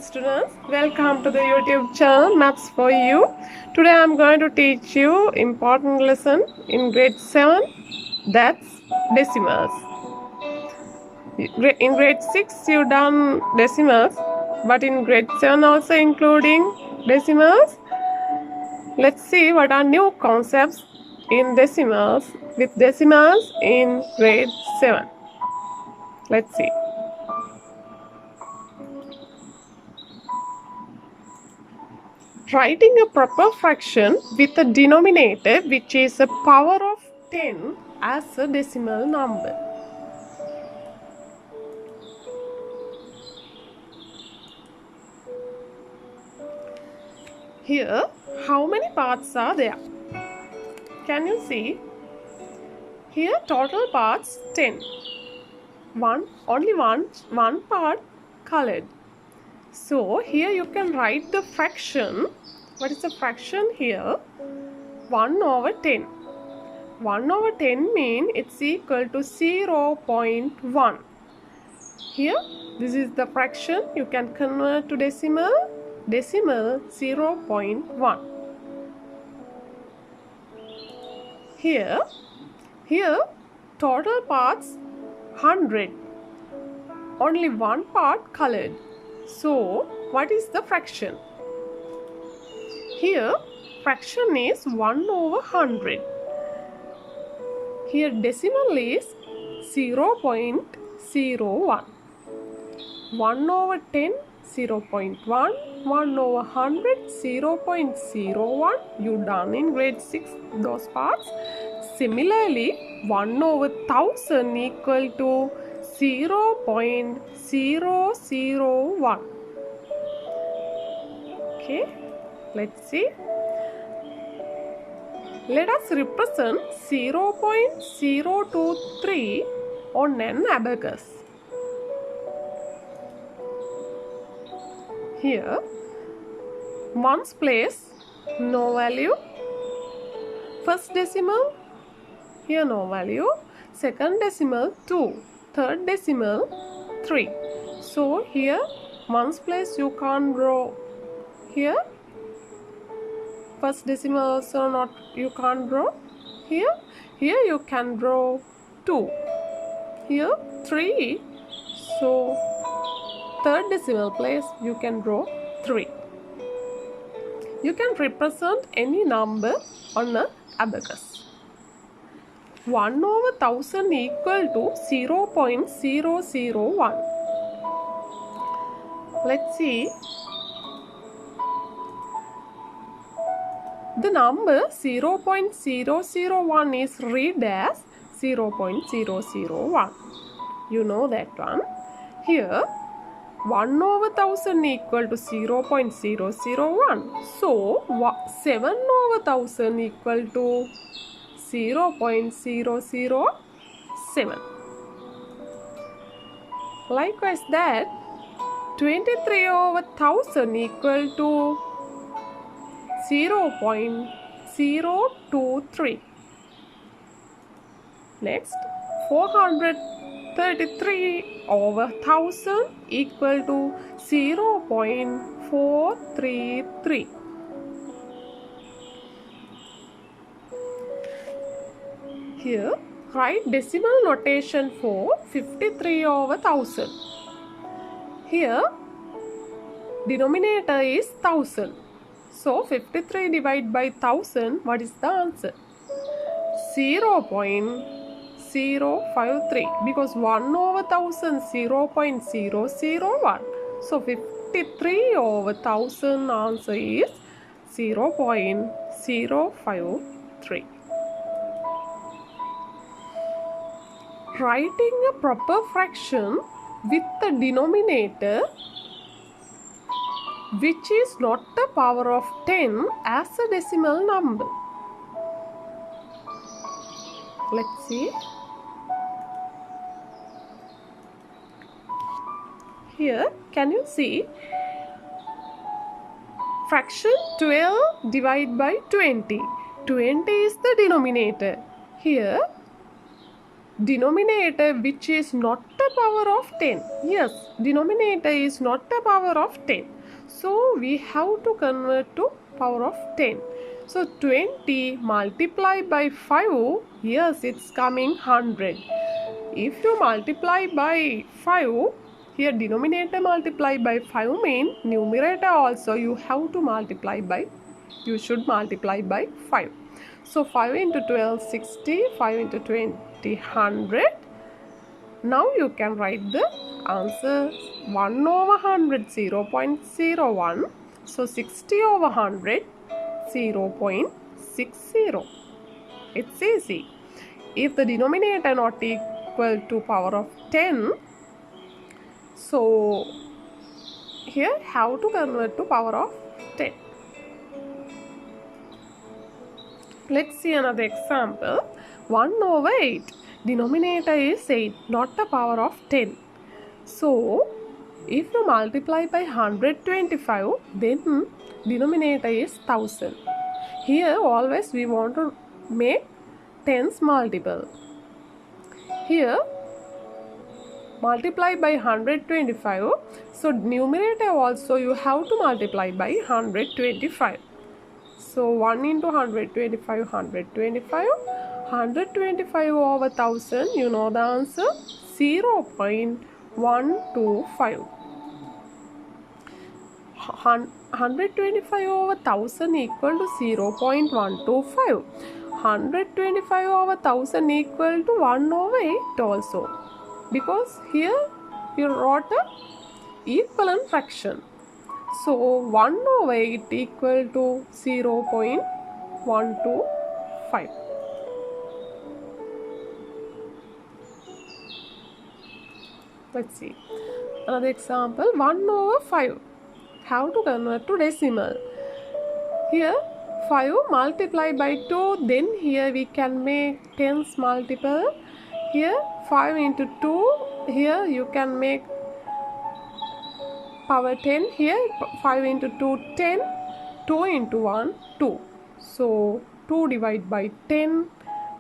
students, welcome to the YouTube channel Maths for You. Today I am going to teach you important lesson in grade 7, that's decimals. In grade 6 you done decimals, but in grade 7 also including decimals. Let's see what are new concepts in decimals with decimals in grade 7. Let's see. Writing a proper fraction with a denominator which is a power of 10 as a decimal number. Here, how many parts are there? Can you see? Here, total parts 10. Only one part colored. So, here you can write the fraction. What is the fraction here? 1 over 10. 1 over 10 means it's equal to 0.1. Here, this is the fraction. You can convert to decimal. Decimal 0.1. Here, total parts 100. Only one part colored. So, what is the fraction? Here, fraction is 1 over 100. Here, decimal is 0.01. 1 over 10, 0.1. 1 over 100, 0.01. You done in grade 6 those parts. Similarly, 1 over 1000 equal to 0.001. Okay, let's see. Let us represent 0.023 on an abacus. Here, ones place, no value. First decimal, here no value. Second decimal, 2. Third decimal, 3. So, here, ones place you can't draw. Here, first decimal also not, you can't draw. Here you can draw 2. Here, 3. So, third decimal place you can draw 3. You can represent any number on an abacus. 1 over 1000 equal to 0.001. Let's see. The number 0.001 is read as 0.001. You know that one. Here, 1 over 1000 equal to 0.001. So, 7 over 1000 equal to 0.007. Likewise that 23 over 1000 equal to 0.023. Next, 433 over 1000 equal to 0.433. Here, write decimal notation for 53 over 1000. Here, denominator is 1000. So, 53 divided by 1000, what is the answer? 0.053, because 1 over 1000, 0.001. So, 53 over 1000 answer is 0.053. Writing a proper fraction with the denominator which is not the power of 10 as a decimal number. Let's see. Here, can you see? Fraction 12 divided by 20. 20 is the denominator. Here, denominator which is not the power of 10. Yes, denominator is not the power of 10. So we have to convert to power of 10. So 20 multiplied by 5, yes, it's coming 100. If you multiply by 5, here denominator multiply by 5 means numerator also you have to multiply by, you should multiply by 5. So 5 into 12, 60, 5 into 20, 100. Now you can write the answer 1 over 100, 0.01. So 60 over 100, 0.60. It's easy. If the denominator not equal to power of 10, so here how to convert to power of 10. Let's see another example. 1 over 8. Denominator is 8, not the power of 10. So, if you multiply by 125, then denominator is 1000. Here always we want to make tens multiple. Here multiply by 125. So, numerator also you have to multiply by 125. So 1 into 125, 125. 125 over 1000, you know the answer, 0.125. 125 over 1000 equal to 0.125. 125 over 1000 equal to 1 over 8 also. Because here you wrote a equivalent fraction. So 1 over 8 equal to 0.125. Let's see another example. 1 over 5. How to convert to decimal? Here 5 multiply by 2. Then here we can make tens multiple. Here 5 into 2. Here you can make power 10. Here 5 into 2, 10. 2 into 1, 2. So 2 divided by 10.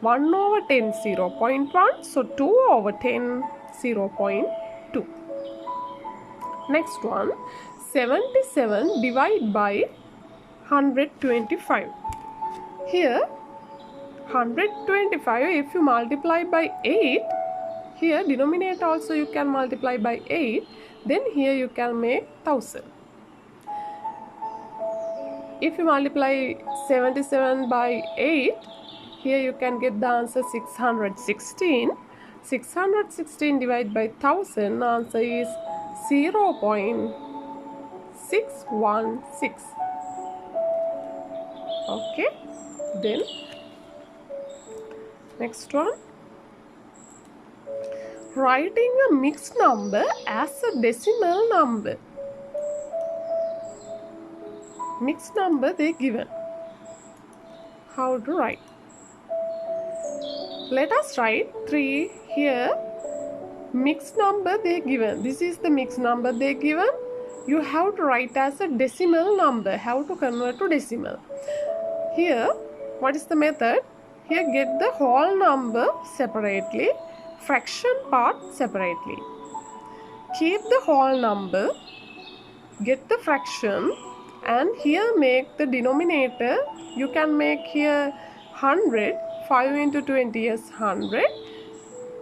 1 over 10, 0.1. So 2 over 10, 0.2. Next one, 77 divided by 125. Here 125, if you multiply by 8, here denominator also you can multiply by 8, then here you can make 1000. If you multiply 77 by 8, here you can get the answer 616. 616 divided by 1000, answer is 0.616. Okay, then next one, writing a mixed number as a decimal number. Mixed number they given. How to write? Let us write 3 here. Mixed number they given. This is the mixed number they given. You have to write as a decimal number. How to convert to decimal? Here, what is the method? Here, get the whole number separately, fraction part separately. Keep the whole number, get the fraction, and here make the denominator. You can make here 100. 5 into 20 is 100.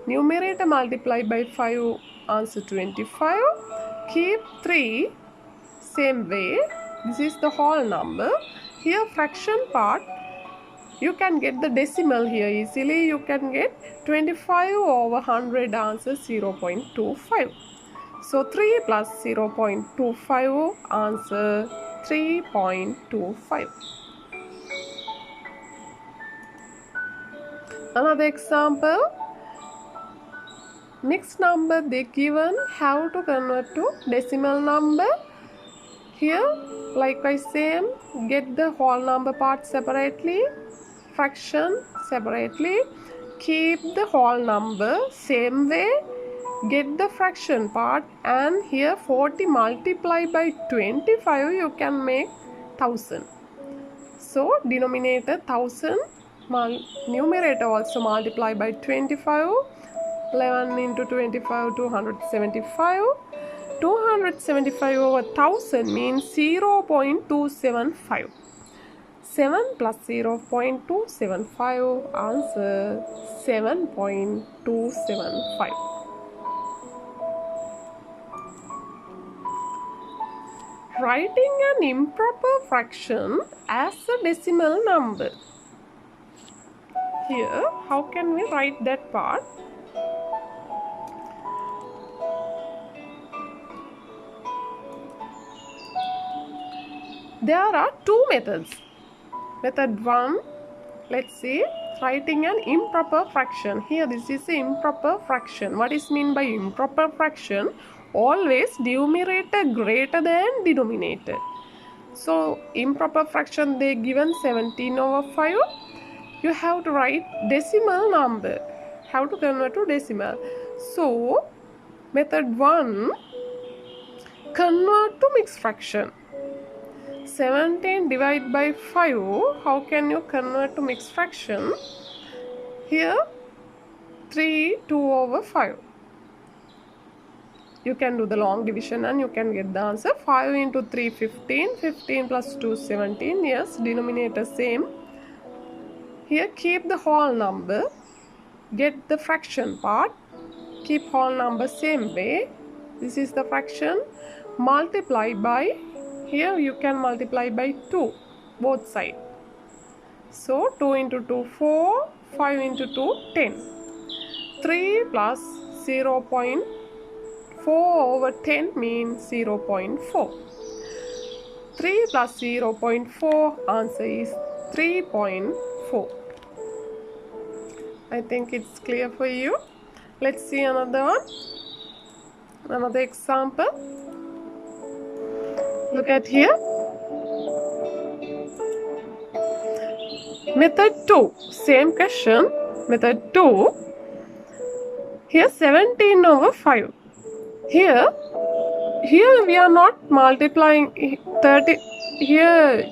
Numerator multiply by 5, answer 25. Keep 3 same way. This is the whole number. Here fraction part, you can get the decimal here easily. You can get 25 over 100, answer 0.25. So 3 plus 0.25, answer 3.25. Another example, mixed number they given, how to convert to decimal number. Here likewise same, get the whole number part separately, fraction separately, keep the whole number same way, get the fraction part, and here 40 multiply by 25, you can make 1000. So denominator 1000, numerator also multiply by 25. 11 into 25, 275. 275 over 1000 means 0.275. 7 plus 0.275, answer 7.275. Writing an improper fraction as a decimal number. Here, how can we write that part? There are two methods. Method 1, let's see, writing an improper fraction. Here this is an improper fraction. What is meant by improper fraction? Always numerator greater than denominator. So improper fraction they given 17 over 5. You have to write decimal number. How to convert to decimal? So method 1, convert to mixed fraction. 17 divided by 5. How can you convert to mixed fraction? Here 3 2 over 5. You can do the long division and you can get the answer. 5 into 3 15. 15 plus 2 17. Yes, denominator same. Here keep the whole number. Get the fraction part. Keep whole number same way. This is the fraction. Multiply by, here you can multiply by 2 both sides. So 2 into 2 4. 5 into 2 10. 3 plus 0.4 over 10 means 0.4. 3 plus 0.4, answer is 3.4. I think it's clear for you. Let's see another one. Another example. Look at here. Method 2. Same question. Method 2. Here 17 over 5. Here we are not multiplying 30. Here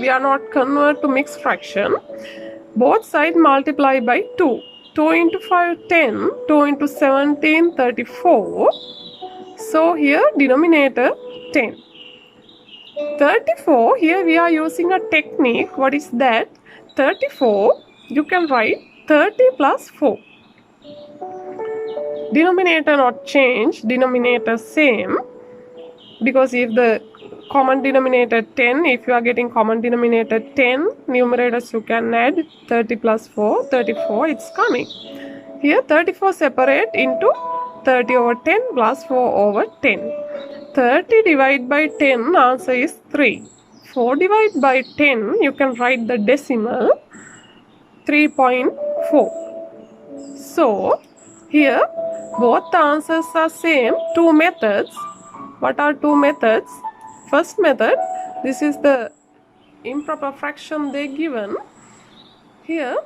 we are not convert to mixed fraction. Both sides multiply by 2. 2 into 5 10. 2 into 17 34. So here denominator 10. 34, here we are using a technique. What is that? 34, you can write 30 plus 4. Denominator not change, denominator same. Because if the common denominator 10, if you are getting common denominator 10, numerators you can add 30 plus 4, 34, it's coming. Here 34 separate into 30 over 10 plus 4 over 10. 30 divided by 10, answer is 3. 4 divided by 10, you can write the decimal 3.4. So, here both the answers are same. Two methods. What are two methods? First method, this is the improper fraction they given. Here,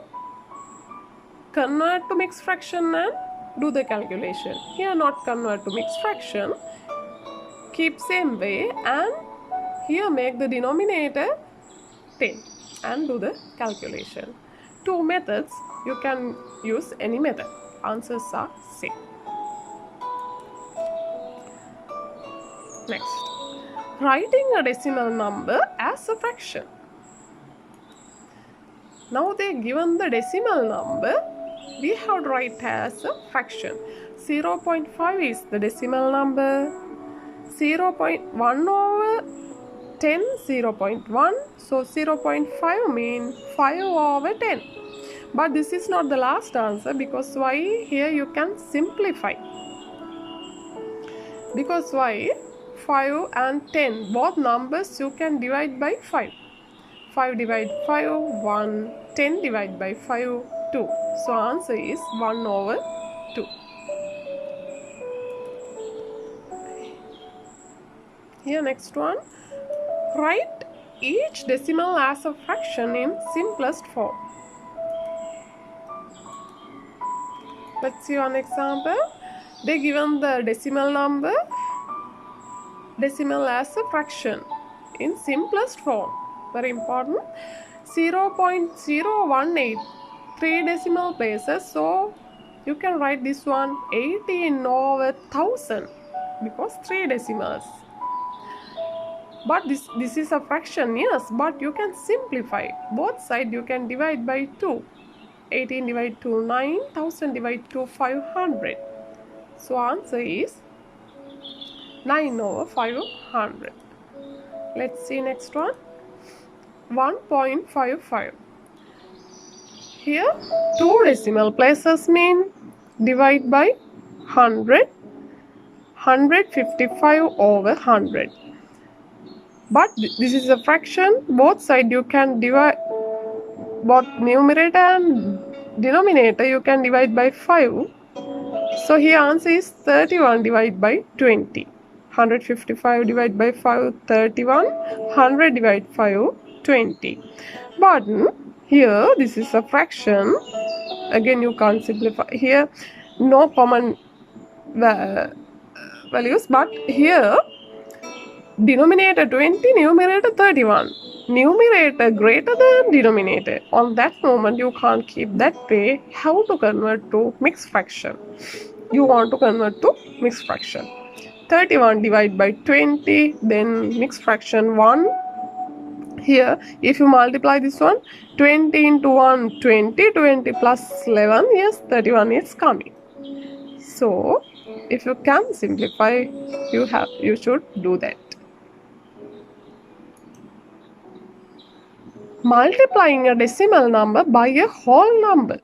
convert to mixed fraction and do the calculation. Here not convert to mixed fraction. Keep same way and here make the denominator 10 and do the calculation. Two methods, you can use any method. Answers are same. Next, writing a decimal number as a fraction. Now they given the decimal number, we have to write as a fraction. 0.5 is the decimal number. 0.1 over 10, 0.1. So 0.5 means 5 over 10. But this is not the last answer, because why? Here you can simplify. Because why? 5 and 10, both numbers you can divide by 5. 5 divide 5, 1. 10 divide by 5, 2. So answer is 1 over 2. Here next one. Write each decimal as a fraction in simplest form. Let's see one example. They given the decimal number, decimal as a fraction in simplest form. Very important. 0.018 3 decimal places, so you can write this one 18 over 1000 because 3 decimals. But this is a fraction, yes, but you can simplify. Both sides you can divide by 2. 18 divided to 9, 1000 divided to 500. So answer is 9 over 500. Let's see next one. 1.55. Here 2 decimal places mean divide by 100. 155 over 100. But this is a fraction. Both sides you can divide, both numerator and denominator you can divide by 5. So here answer is 31 divided by 20. 155 divided by 5, 31. 100 divided 5, 20. But here this is a fraction. Again you can't simplify. Here no common values, but here denominator 20, numerator 31. Numerator greater than denominator. On that moment you can't keep that way. How to convert to mixed fraction? You want to convert to mixed fraction. 31 divided by 20, then mixed fraction 1. Here if you multiply this one, 20 into 1, 20, 20 plus 11, yes, 31 is coming. So if you can simplify, you should do that. Multiplying a decimal number by a whole number.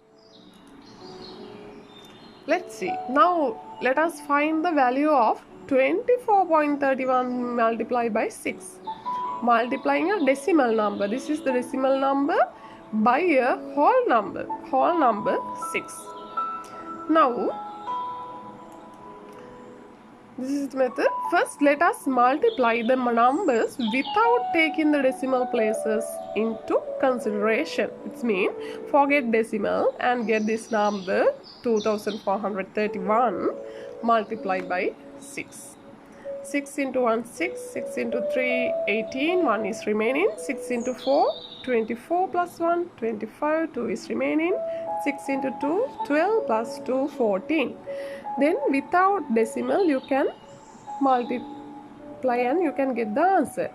Let's see. Now let us find the value of 24.31 multiplied by 6. Multiplying a decimal number. This is the decimal number by a whole number. Whole number 6. Now this is the method. First, let us multiply the numbers without taking the decimal places into consideration. It means forget decimal and get this number 2431 multiplied by 6. 6 into 1, 6. 6 into 3, 18. 1 is remaining. 6 into 4, 24 plus 1, 25. 2 is remaining. 6 into 2, 12 plus 2, 14. Then without decimal you can multiply and you can get the answer.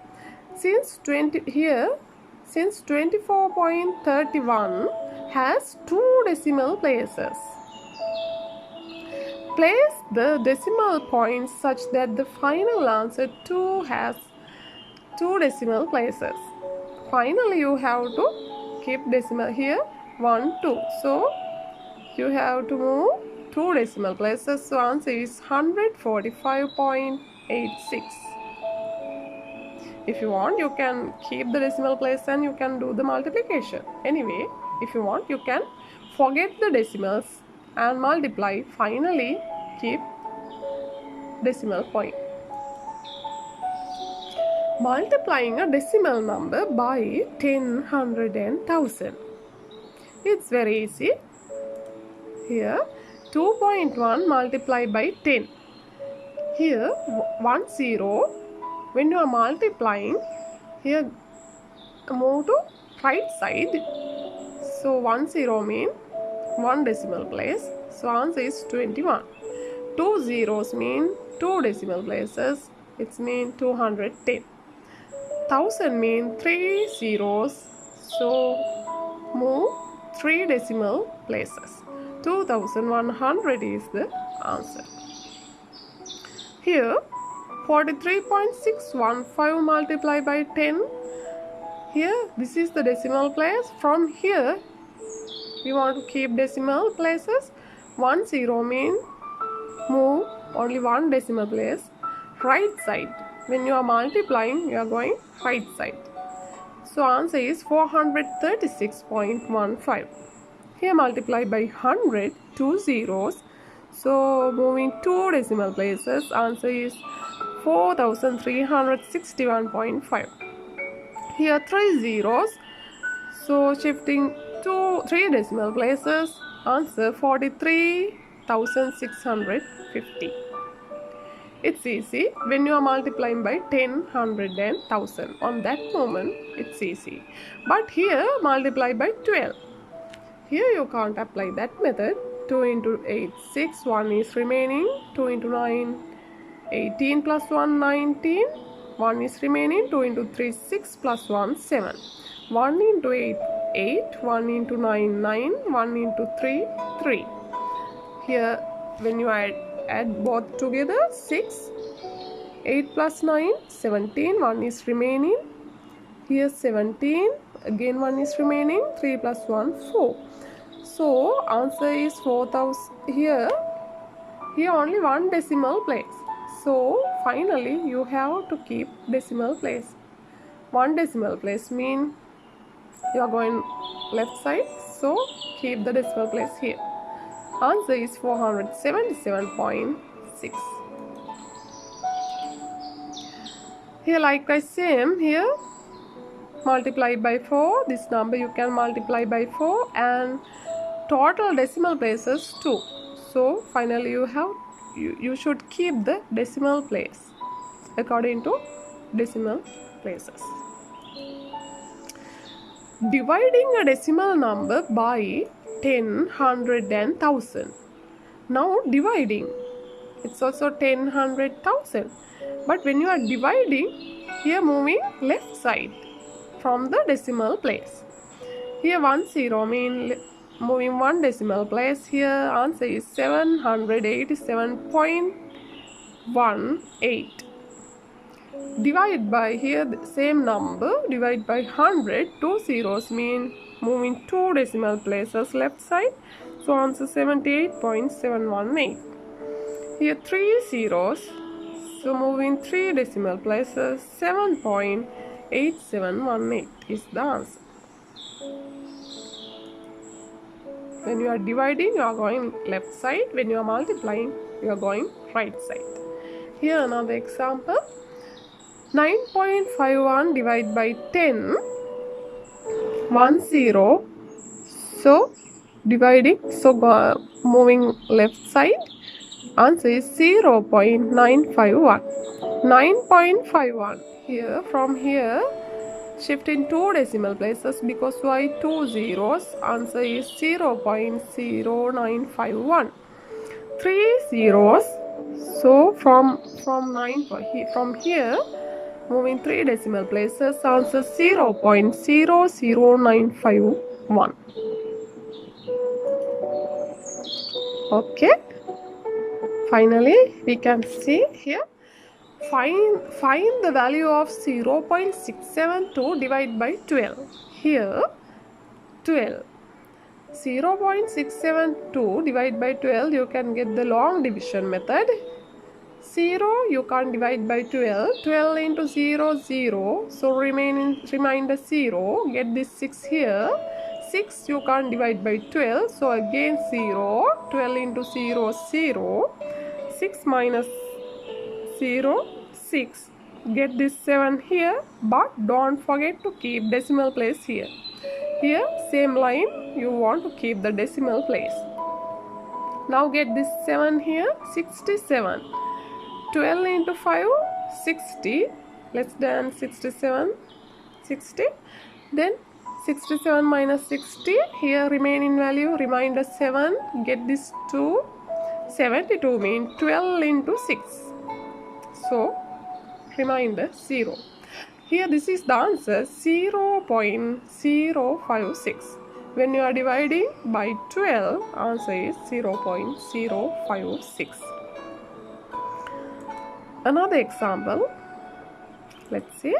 Since 24.31 has 2 decimal places, place the decimal points such that the final answer 2 has 2 decimal places. Finally you have to keep decimal here 1, 2. So you have to move 2 decimal places. So answer is 145.86. If you want, you can keep the decimal place and you can do the multiplication. Anyway, if you want, you can forget the decimals and multiply. Finally, keep decimal point. Multiplying a decimal number by 10, 100 and 1000. It's very easy. Here 2.1 multiplied by 10. Here 1 0. When you are multiplying, here move to right side. So 1 0 means 1 decimal place. So answer is 21. 2 zeros mean 2 decimal places. It means 210. 1000 mean 3 zeros. So move 3 decimal places. 2100 is the answer. Here 43.615 multiplied by 10. Here this is the decimal place. From here we want to keep decimal places. 1 0 mean move only 1 decimal place. Right side. When you are multiplying, you are going right side. So answer is 436.15. Here multiply by 100, 2 zeros. So moving 2 decimal places, answer is 4361.5. Here 3 zeros. So shifting to 3 decimal places, answer 43,650. it's easy. When you are multiplying by 10, 100 and 1000, on that moment it's easy. But here multiply by 12. Here you can't apply that method. 2 into 8, 6, 1 is remaining. 2 into 9, 18 plus 1, 19. 1 is remaining. 2 into 3, 6 plus 1, 7. 1 into 8, 8. 1 into 9, 9. 1 into 3, 3. Here when you add both together, 6. 8 plus 9, 17. 1 is remaining. Here 17. Again 1 is remaining. 3 plus 1, 4. So answer is 4000. Here only one decimal place. So finally you have to keep decimal place. One decimal place mean you are going left side. So keep the decimal place here. Answer is 477.6. Here likewise same. Here multiply by 4. This number you can multiply by 4 and total decimal places 2. So finally you should keep the decimal place according to decimal places. Dividing a decimal number by 10, 100 and 1000. Now dividing, it's also 10, 100, 1000. But when you are dividing, here moving left side from the decimal place. Here 10 mean moving one decimal place. Here answer is 787.18. Divide by here the same number, divide by 100. 2 zeros mean moving 2 decimal places left side. So answer 78.718. Here 3 zeros, so moving 3 decimal places, 7.8718 is the answer. When you are dividing, you are going left side. When you are multiplying, you are going right side. Here another example. 9.51 divided by 10. 1 0. So dividing, so moving left side. Answer is 0.951. 9.51. Here from here shift in 2 decimal places because why 2 zeros? Answer is 0.0951. 3 zeros. So from here moving 3 decimal places, answer 0.00951. Okay. Finally we can see here. Find the value of 0.672 divided by 12. Here 12. 0.672 divided by 12, you can get the long division method. 0 you can't divide by 12. 12 into 0, 0. So remainder 0. Get this 6 here. 6 you can't divide by 12. So again 0. 12 into 0, 0. 6 minus 0, 6. Get this 7 here, but don't forget to keep decimal place here. Here same line, you want to keep the decimal place. Now get this 7 here, 67. 12 into 5, 60. Less than 67, 60. Then 67 minus 60. Here remaining value, remainder 7. Get this 2. 72 means 12 into 6. So remainder 0. Here this is the answer 0.056. When you are dividing by 12, answer is 0.056. Another example. Let's see.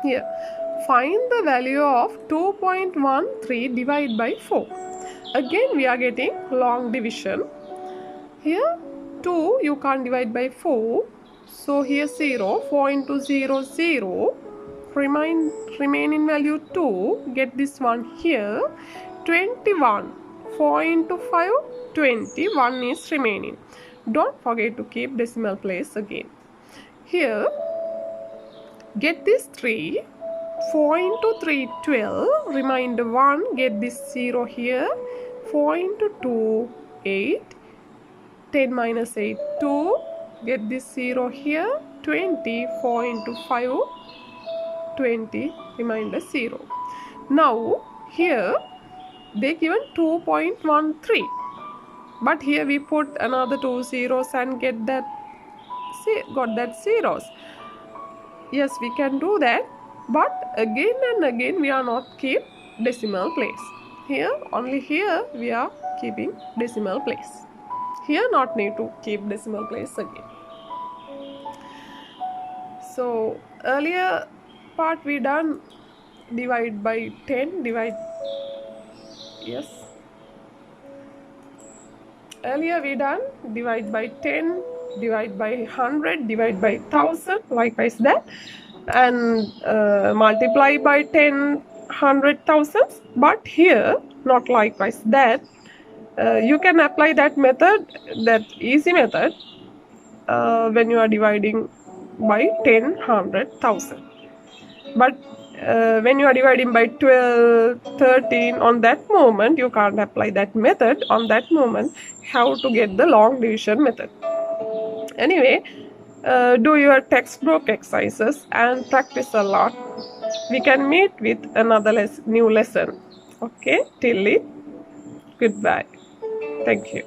Here, find the value of 2.13 divided by 4. Again we are getting long division. Here 2 you can't divide by 4. So here 0. 4 into 0, 0. Remaining value 2. Get this one here. 21. 4 into 5, 20. 1 is remaining. Don't forget to keep decimal place again. Here get this 3. 4 into 3, 12. Remainder 1. Get this 0 here. 4 into 2, 8. 10 minus 8, 2. Get this 0 here. 20, 4 into 5, 20, remainder 0. Now here they given 2.13, but here we put another 2 zeros and got that zeros. Yes, we can do that, but again and again we are not keep decimal place. Here, only here we are keeping decimal place. Here not need to keep decimal place again. So earlier part we done divide by 10, earlier we done divide by 10, divide by 100, divide by 1000, likewise that, and multiply by 10, 100, thousands. But here not likewise that. You can apply that method, that easy method, when you are dividing by 10, 100, 1000. But when you are dividing by 12, 13, on that moment you can't apply that method. On that moment, how to get the long division method. Anyway, do your textbook exercises and practice a lot. We can meet with another new lesson. Okay, till it, goodbye. Thank you.